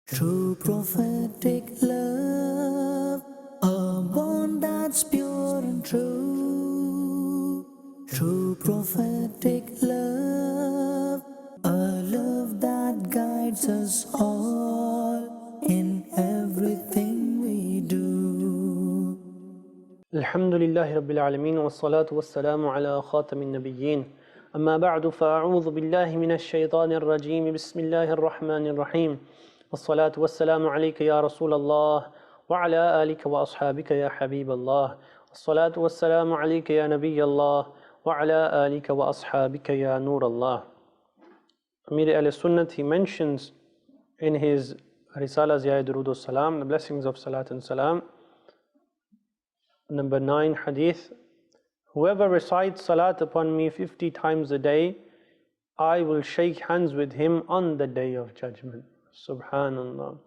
True prophetic love, a bond that's pure and true. True prophetic love, a love that guides us all in everything we do. Alhamdulillahi Rabbil Alameen wa salatu wa salamu ala khatamin nabiyyin. Amma ba'du fa'a'udhu billahi minash shaytanir rajim. Bismillahir rahmanir rahim. والصلاة والسلام عليك يا رسول الله وعلى آلك وأصحابك يا حبيب الله والصلاة والسلام عليك يا نبي الله وعلى آلك وأصحابك يا نور الله. Amir al-Sunnat, he mentions in his Risala Ziyad Durud Salam, the blessings of Salat and Salam, number 9 hadith: whoever recites Salat upon me 50 times a day, I will shake hands with him on the day of judgment. Subhanallah.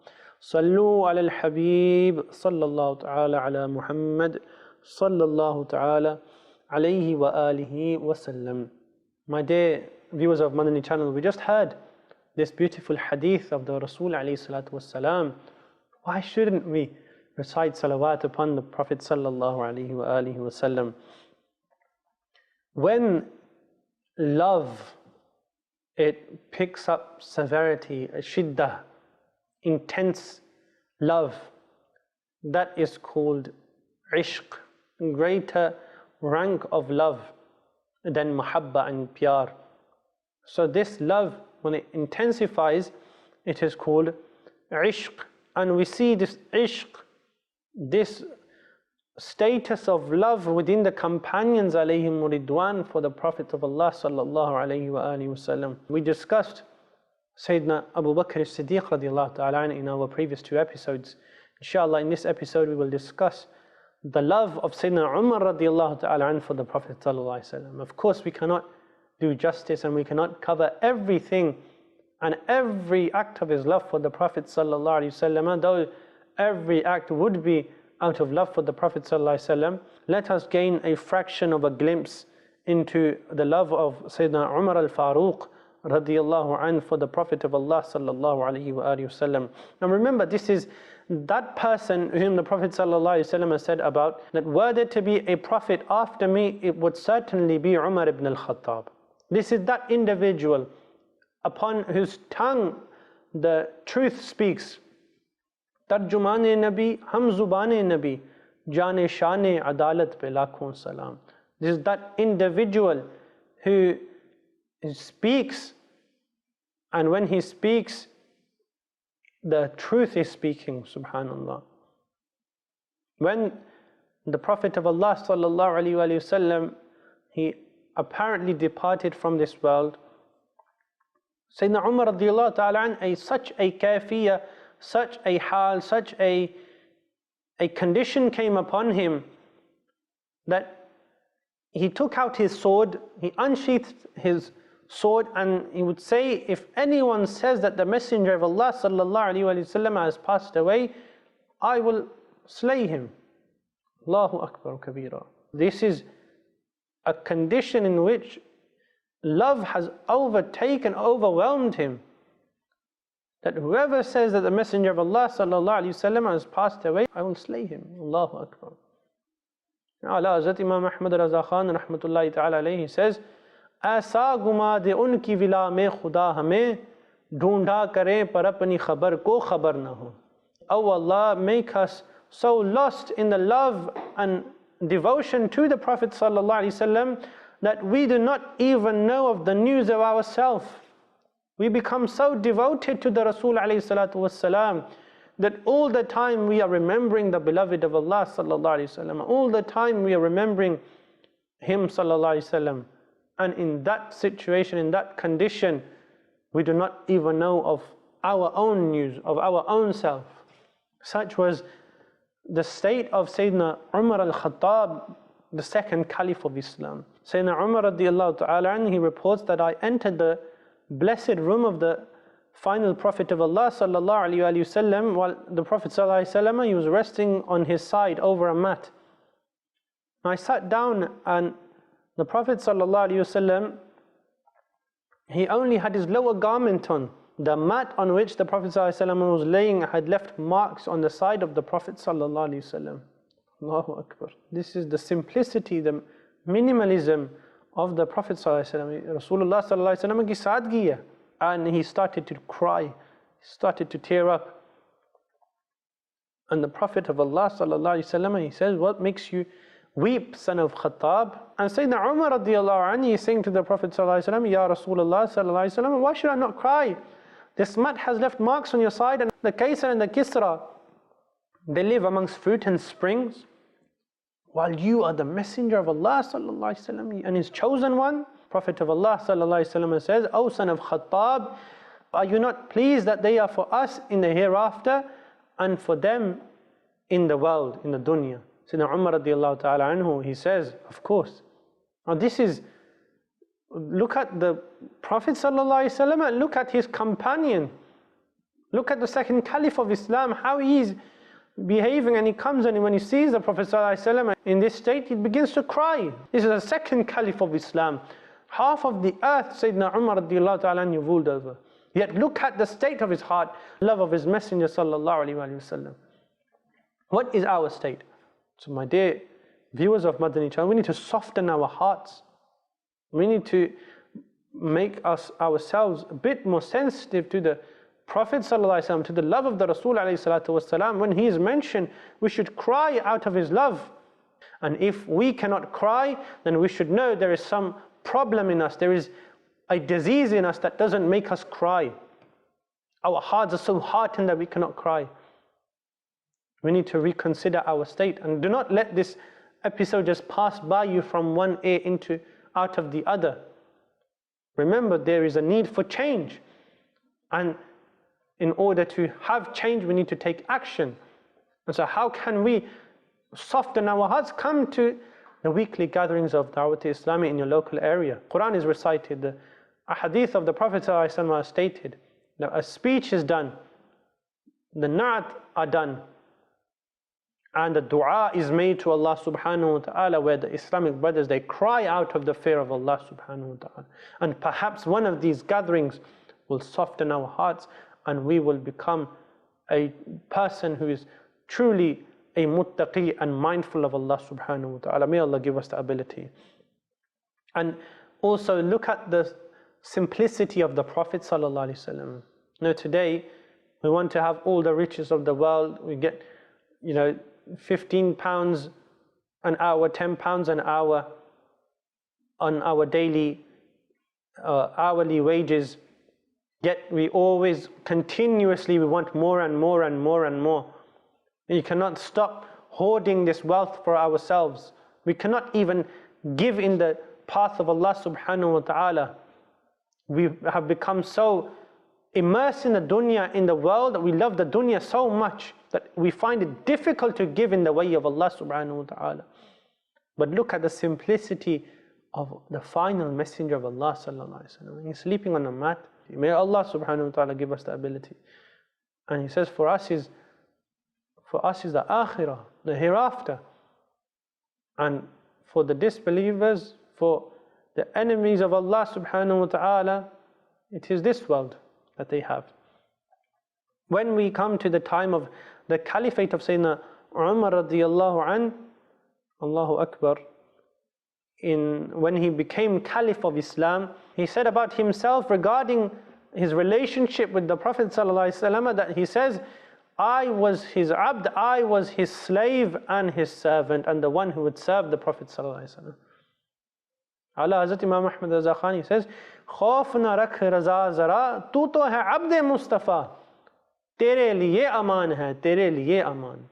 Sallu ala al-Habib sallallahu ta'ala ala Muhammad sallallahu ta'ala alayhi wa alihi wa sallam. My dear viewers of Madani Channel, we just heard this beautiful hadith of the Rasul alayhi salatu wassalam. Why shouldn't we recite salawat upon the Prophet sallallahu alayhi wa alihi wa sallam? When love, it picks up severity, shiddah, intense love, that is called ishq, greater rank of love than muhabba and pyar. So this love, when it intensifies, it is called ishq. And we see this ishq, this status of love within the companions alayhim ridwan for the Prophet of Allah sallallahu alayhi wa alihi wasallam. We discussed Sayyiduna Abu Bakr as-Siddiq radi Allah عنه in our previous 2 episodes. Inshallah, in this episode we will discuss the love of Sayyiduna Umar radi Allah عنه for the Prophet sallallahu alayhi wa sallam. Of course, we cannot do justice and we cannot cover everything and every act of his love for the Prophet sallallahu alayhi wa sallam, though every act would be out of love for the Prophet ﷺ. Let us gain a fraction of a glimpse into the love of Sayyidina Umar al-Faruq radiyallahu anhu for the Prophet of Allah sallallahu alayhi wa sallam. Now remember, this is that person whom the Prophet ﷺ has said about that were there to be a prophet after me, it would certainly be Umar ibn al-Khattab. This is that individual upon whose tongue the truth speaks. Tarjumane Nabi, Hum Zubane Nabi, Jane Shane Adalat pe lakhon salam. This is that individual who speaks, and when he speaks, the truth is speaking, subhanallah. When the Prophet of Allah sallallahu alaihi wasallam, he apparently departed from this world, Sayyidina Umar radiyallahu ta'ala an, such a kafiyah, such a hal, such a condition came upon him that he took out his sword, he unsheathed his sword, and he would say, if anyone says that the Messenger of Allah sallallahu alaihi wasallam has passed away, I will slay him. Allahu Akbar kabira. This is a condition in which love has overwhelmed him. That whoever says that the Messenger of Allah sallallahu alaihi wasallam has passed away, I will slay him. Allahu Akbar. Ala Hazrat Imam Ahmad Raza Khan rahmatullahi ta'ala alayhi says, ऐसा गुमा दे उनकी villa में खुदा हमें ढूंढा करें पर अपनी खबर को खबर न हो. Oh Allah, make us so lost in the love and devotion to the Prophet sallallahu alaihi wasallam that we do not even know of the news of ourselves. We become so devoted to the Rasul alayhi salatu wassalam that all the time we are remembering the beloved of Allah sallallahu alayhi wasallam. All the time we are remembering him sallallahu alayhi wasallam. And in that situation, in that condition, we do not even know of our own news, of our own self. Such was the state of Sayyidina Umar al-Khattab, the second Caliph of Islam. Sayyidina Umar radiyallahu ta'ala anhu, he reports that I entered the blessed room of the final Prophet of Allah sallallahu alaihi wasallam, while the Prophet sallallahu alaihi wasallam, he was resting on his side over a mat. I sat down, and the Prophet sallallahu alaihi wasallam, he only had his lower garment on. the mat on which the Prophet ﷺ was laying had left marks on the side of the Prophet ﷺ. Allahu Akbar. This is the simplicity, the minimalism of the Prophet ﷺ. Rasulullah ﷺ ki sadgi hai. And he started to cry, he started to tear up. And the Prophet of Allah ﷺ, he says, what makes you weep, son of Khattab? And Sayyiduna Umar رضی اللہ عنہ is saying to the Prophet ﷺ, Ya Rasulullah ﷺ, why should I not cry? This mat has left marks on your side, and the Kaysar and the Kisra, they live amongst fruit and springs, while you are the messenger of Allah ﷺ and his chosen one. Prophet of Allah ﷺ says, O son of Khattab, are you not pleased that they are for us in the hereafter and for them in the world, in the dunya? Sayyidina Umar radiallahu ta'ala anhu, he says, of course. Now this is, look at the Prophet ﷺ and look at his companion. Look at the second caliph of Islam, how he's behaving, and he comes and when he sees the Prophet ﷺ in this state, he begins to cry. This is the second caliph of Islam. Half of the earth Sayyidina Umar radiallahu ta'ala anhu ruled over. Yet look at the state of his heart, love of his messenger sallallahu alaihi wasallam. What is our state? So my dear viewers of Madani Channel, we need to soften our hearts. We need to make ourselves a bit more sensitive to the Prophet ﷺ, to the love of the Rasul ﷺ. When he is mentioned, we should cry out of his love. And if we cannot cry, then we should know there is some problem in us. There is a disease in us that doesn't make us cry. Our hearts are so hardened that we cannot cry. We need to reconsider our state, and do not let this episode just pass by you from one ear out of the other. Remember, there is a need for change, and in order to have change, we need to take action. And so how can we soften our hearts? Come to the weekly gatherings of Dawat Islami in your local area. Quran is recited, the hadith of the Prophet ﷺ are stated, a speech is done, the na'at are done, and the dua is made to Allah subhanahu wa ta'ala, where the Islamic brothers, they cry out of the fear of Allah subhanahu wa ta'ala. And perhaps one of these gatherings will soften our hearts, and we will become a person who is truly a muttaqi and mindful of Allah subhanahu wa ta'ala. May Allah give us the ability. And also look at the simplicity of the Prophet sallallahu alaihi wasallam. Now today we want to have all the riches of the world. We get, £15 an hour, £10 an hour on our daily hourly wages. Yet we always continuously we want more and more and more and more. You cannot stop hoarding this wealth for ourselves. We cannot even give in the path of Allah subhanahu wa ta'ala. We have become so immersed in the dunya, in the world, that we love the dunya so much that we find it difficult to give in the way of Allah subhanahu wa ta'ala. But look at the simplicity of the final messenger of Allah sallallahu alaihi wasallam. He's sleeping on a mat. May Allah subhanahu wa ta'ala give us the ability. And he says for us is the akhirah, the hereafter. And for the disbelievers, for the enemies of Allah subhanahu wa ta'ala, it is this world that they have. When we come to the time of the caliphate of Sayyidina Umar radiyallahu anhu, Allahu Akbar, when he became caliph of Islam, he said about himself regarding his relationship with the Prophet ﷺ that he says, I was his abd, I was his slave and his servant, and the one who would serve the Prophet ﷺ. Allah Hazrat Imam Ahmad Raza Khan, he says, Khauf na rakh raza zara, tu to hai abd Mustafa, tere liye aman hai, tere liye aman.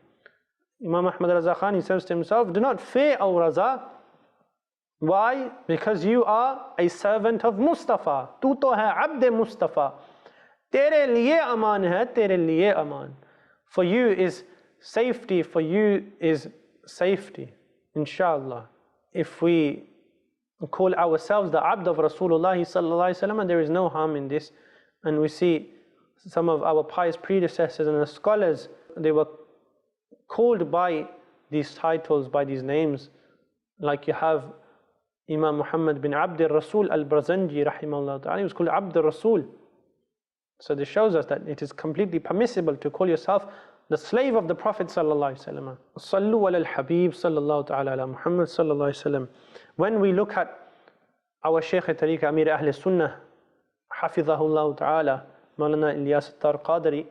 Imam Ahmad Raza Khan, he says to himself, do not fear, O Raza. Why? Because you are a servant of Mustafa. Tu to hai abd Mustafa. Tere liye aman hai, tere liye aman. For you is safety, for you is safety. Inshallah. If we call ourselves the abd of Rasulullah sallallahu alaihi wasallam, there is no harm in this. And we see some of our pious predecessors and the scholars, they were called by these titles, by these names. Like you have Imam Muhammad bin Abd al-Rasul al-Barzanji rahimahullah ta'ala, he was called Abd al-Rasul. So this shows us that it is completely permissible to call yourself the slave of the Prophet sallallahu alaihi wasallam. Sallu ala al-Habib sallallahu ta'ala ala Muhammad sallallahu alaihi wasallam. When we look at our Shaykh Tariq Amir Ahl Sunnah, Hafizahullah ta'ala, Maulana Ilyas Qadri,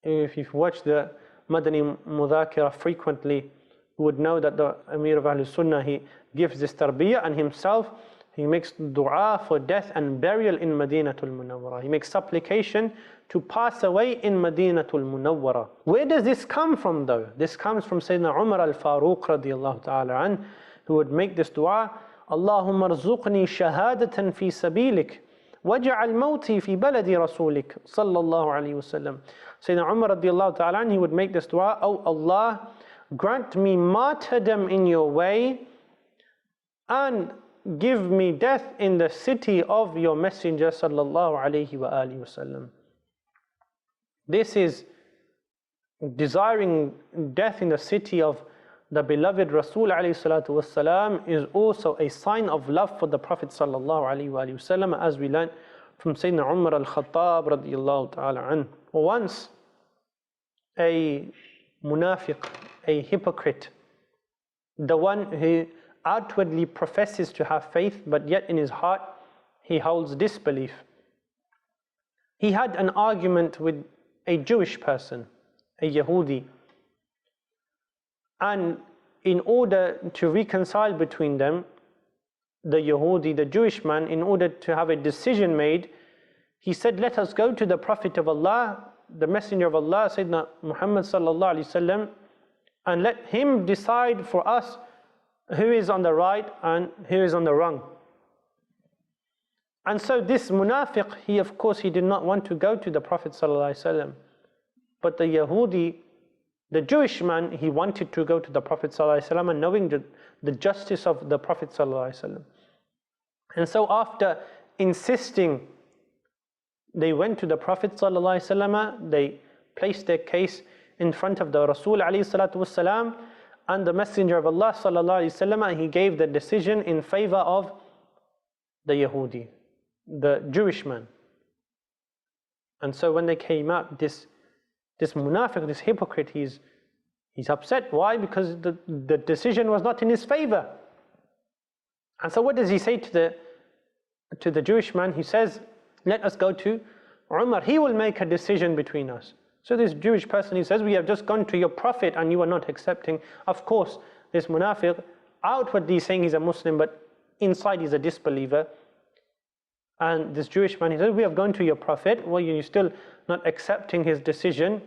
if you've watched the Madani Mudhakira frequently, you would know that the Amir of Ahl Sunnah, he gives this tarbiyah, and himself he makes dua for death and burial in Madinatul Munawwara. He makes supplication to pass away in Madinatul Munawwara. Where does this come from though? This comes from Sayyidina Umar al-Faruq radiyallahu ta'ala anhu, who would make this dua, Allahumma rzuqni shahadatan fi sabilik waj'al mawti fi baladi rasulik sallallahu alayhi wasallam. Sayyidina Umar radiyallahu ta'ala anhu, he would make this dua, Oh Allah, grant me martyrdom in your way and give me death in the city of your messenger sallallahu alayhi wa alihi wasallam. This is desiring death in the city of the beloved Rasul alayhi salatu wasalam is also a sign of love for the Prophet sallallahu alayhi wa alihi wasallam, as we learned from Sayyidina Umar al-Khattab radiyallahu ta'ala anhu. Once a munafiq, a hypocrite, the one who outwardly professes to have faith, but yet in his heart he holds disbelief. He had an argument with a Jewish person, a Yahudi, and in order to reconcile between them, the Yahudi, the Jewish man, in order to have a decision made, he said, let us go to the Prophet of Allah, the Messenger of Allah, Sayyidina Muhammad sallallahu alaihi wasallam, and let him decide for us who is on the right and who is on the wrong. And so this munafiq, he of course he did not want to go to the Prophet ﷺ. But the Yahudi, the Jewish man, he wanted to go to the Prophet ﷺ, and knowing the justice of the Prophet ﷺ. And so after insisting, they went to the Prophet ﷺ, they placed their case in front of the Rasul ﷺ, and the Messenger of Allah sallallahu alaihi wasallam, he gave the decision in favor of the Yahudi, the Jewish man. And so when they came out, this munafiq, this hypocrite, he's upset. Why? Because the decision was not in his favor. And so what does he say to the Jewish man? He says, let us go to Umar, he will make a decision between us. So this Jewish person, he says, we have just gone to your Prophet and you are not accepting. Of course, this munafiq, outwardly saying he's a Muslim, but inside he's a disbeliever. And this Jewish man, he says, we have gone to your Prophet, well, you're still not accepting his decision.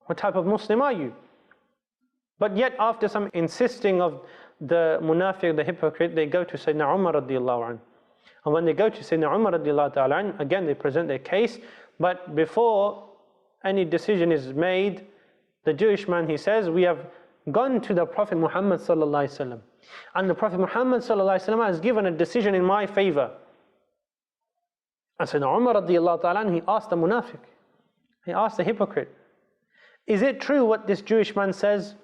What type of Muslim are you? But yet, after some insisting of the munafiq, the hypocrite, they go to Sayyidina Umar radiyallahu anhu. And when they go to Sayyidina Umar radiyallahu ta'ala anhu, again they present their case, but before any decision is made, the Jewish man, he says, we have gone to the Prophet Muhammad sallallahu alaihi wasallam, and the Prophet Muhammad sallallahu alaihi wasallam has given a decision in my favor. And so Umar radiyallahu ta'ala, he asked the munafiq, he asked the hypocrite, is it true what this Jewish man says,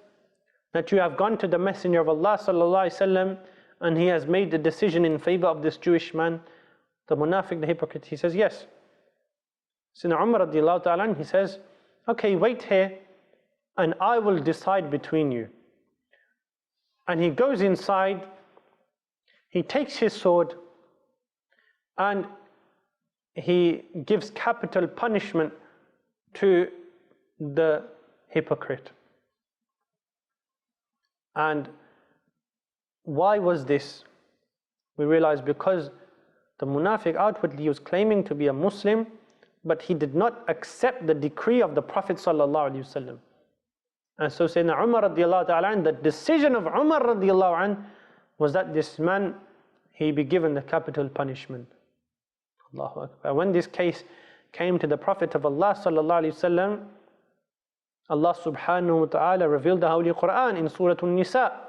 that you have gone to the Messenger of Allah sallallahu alaihi wasallam and he has made the decision in favor of this Jewish man? The munafiq, the hypocrite, he says, yes. So Umar radiallahu ta'ala, he says, okay, wait here and I will decide between you. And he goes inside, he takes his sword and he gives capital punishment to the hypocrite. And why was this? We realize because the munafiq outwardly was claiming to be a Muslim, but he did not accept the decree of the Prophet sallallahu alaihi wasallam. And so Sayyidina Umar radiallahu ta'ala, the decision of Umar radiallahu anhu was that this man, he be given the capital punishment. Allahu Akbar. When this case came to the Prophet of Allah sallallahu alaihi wasallam, Allah subhanahu wa ta'ala revealed the Holy Quran in Surah An-Nisa.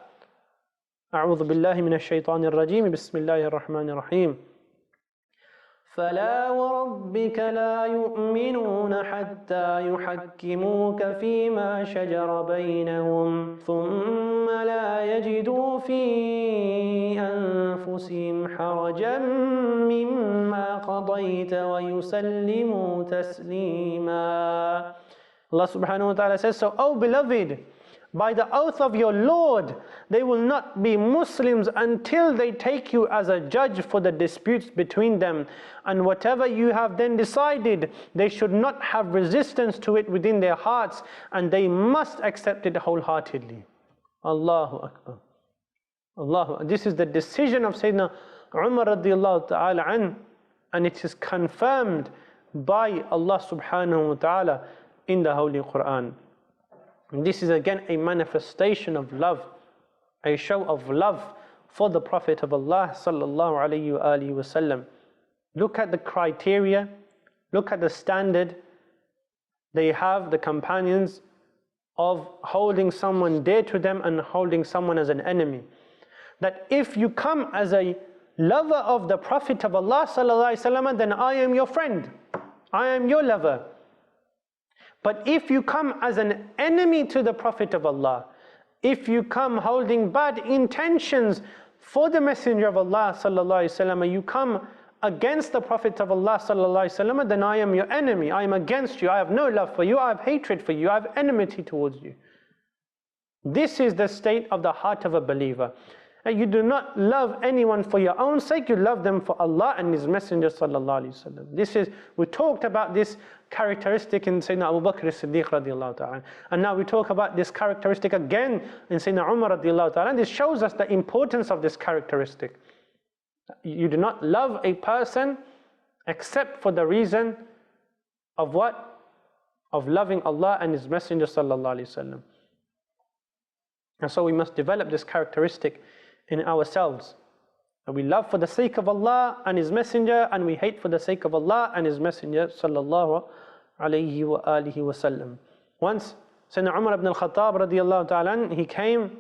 أعوذ بالله من الشيطان الرجيم بسم الله الرحمن الرحيم فلا وربك لا يؤمنون حتى يحكموك فيما شجر بينهم ثم لا يجدوا في أنفسهم حرجا مما قضيت ويسلموا تسليما. Allah subhanahu wa ta'ala says, so, O beloved, by the oath of your Lord, they will not be Muslims until they take you as a judge for the disputes between them. And whatever you have then decided, they should not have resistance to it within their hearts, and they must accept it wholeheartedly. Allahu Akbar. Allahu. This is the decision of Sayyiduna Umar radiallahu ta'ala anhu, and it is confirmed by Allah subhanahu wa ta'ala in the Holy Quran. This is again a manifestation of love, a show of love for the Prophet of Allah sallallahu alaihi wasallam. Look at the criteria, look at the standard they have, the companions, of holding someone dear to them and holding someone as an enemy. That if you come as a lover of the Prophet of Allah sallallahu alaihi wasallam, then I am your friend, I am your lover. But if you come as an enemy to the Prophet of Allah, if you come holding bad intentions for the Messenger of Allah sallallahu alaihi wasallam, you come against the Prophet of Allah sallallahu alaihi wasallam, then I am your enemy, I am against you, I have no love for you, I have hatred for you, I have enmity towards you. This is the state of the heart of a believer. And you do not love anyone for your own sake, you love them for Allah and His Messenger sallallahu alaihi wasallam. This is, we talked about this characteristic in Sayyidina Abu Bakr as-Siddiq radiallahu ta'ala. And now we talk about this characteristic again in Sayyidina Umar radiallahu ta'ala. And this shows us the importance of this characteristic. You do not love a person except for the reason of what? Of loving Allah and His Messenger sallallahu alaihi wasallam. And so we must develop this characteristic in ourselves. And we love for the sake of Allah and His Messenger, and we hate for the sake of Allah and His Messenger sallallahu alayhi wa alihi wa sallam. Once Sayyidina Umar ibn al-Khattab radiallahu ta'ala, he came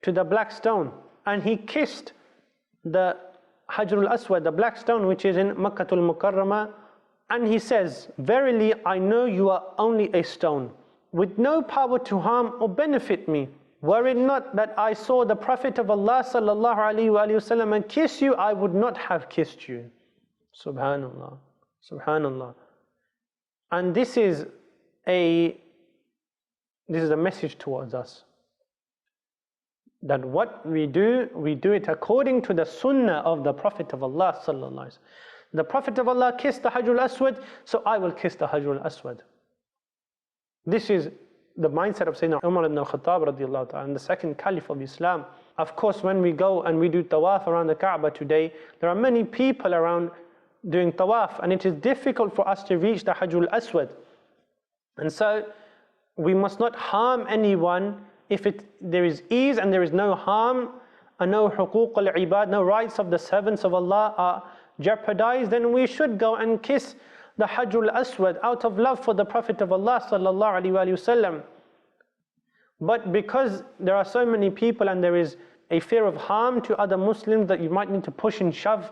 to the black stone and he kissed the Hajr al-Aswad, the black stone which is in Makkah al-Mukarramah, and he says, verily I know you are only a stone, with no power to harm or benefit me. Were it not that I saw the Prophet of Allah sallallahu alaihi wasallam and kiss you, I would not have kissed you. Subhanallah, Subhanallah. And this is a message towards us. That what we do it according to the Sunnah of the Prophet of Allah sallallahu alaihi wasallam. The Prophet of Allah kissed the Hajr al-Aswad, so I will kiss the Hajr al-Aswad. This is the mindset of Sayyidina Umar ibn al-Khattab radiallahu ta'ala, and the second Caliph of Islam. Of course, when we go and we do tawaf around the Kaaba today, there are many people around doing tawaf, and it is difficult for us to reach the Hajr al-Aswad. And so we must not harm anyone. If there is ease and there is no harm, and no huquq al-ibad, no rights of the servants of Allah are jeopardized, then we should go and kiss the Hajr al-Aswad out of love for the Prophet of Allah sallallahu alaihi wasallam. But because there are so many people and there is a fear of harm to other Muslims that you might need to push and shove,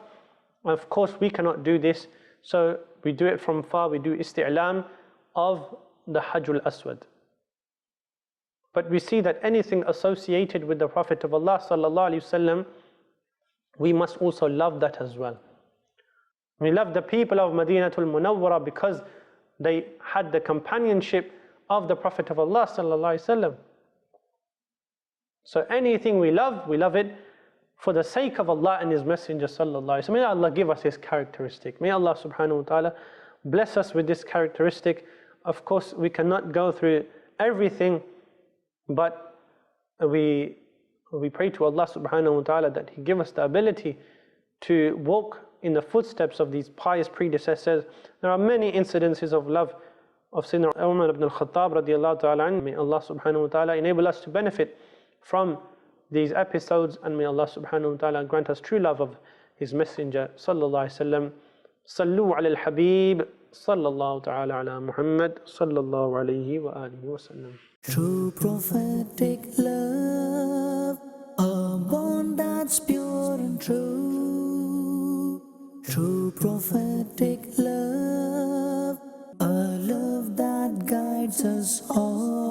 of course we cannot do this, so we do it from far. We do isti'lam of the Hajr al-Aswad. But we see that anything associated with the Prophet of Allah sallallahu alaihi wasallam, we must also love that as well. We love the people of Madinatul Munawwara because they had the companionship of the Prophet of Allah sallallahu alaihi wasallam. So anything we love it for the sake of Allah and His Messenger sallallahu alaihi wasallam. May Allah give us this characteristic. May Allah subhanahu wa ta'ala bless us with this characteristic. Of course, we cannot go through everything, but we pray to Allah subhanahu wa ta'ala that He give us the ability to walk in the footsteps of these pious predecessors. There are many incidences of love of Sayyidina Umar ibn al-Khattab radiallahu ta'ala anhu. May Allah subhanahu wa ta'ala enable us to benefit from these episodes, and may Allah subhanahu wa ta'ala grant us true love of His Messenger sallallahu alaihi wasallam. Sallu ala al-Habib sallallahu ta'ala ala Muhammad sallallahu alaihi wa alihi wa sallam. True prophetic love, a bond that's pure and true. True prophetic love, a love that guides us all.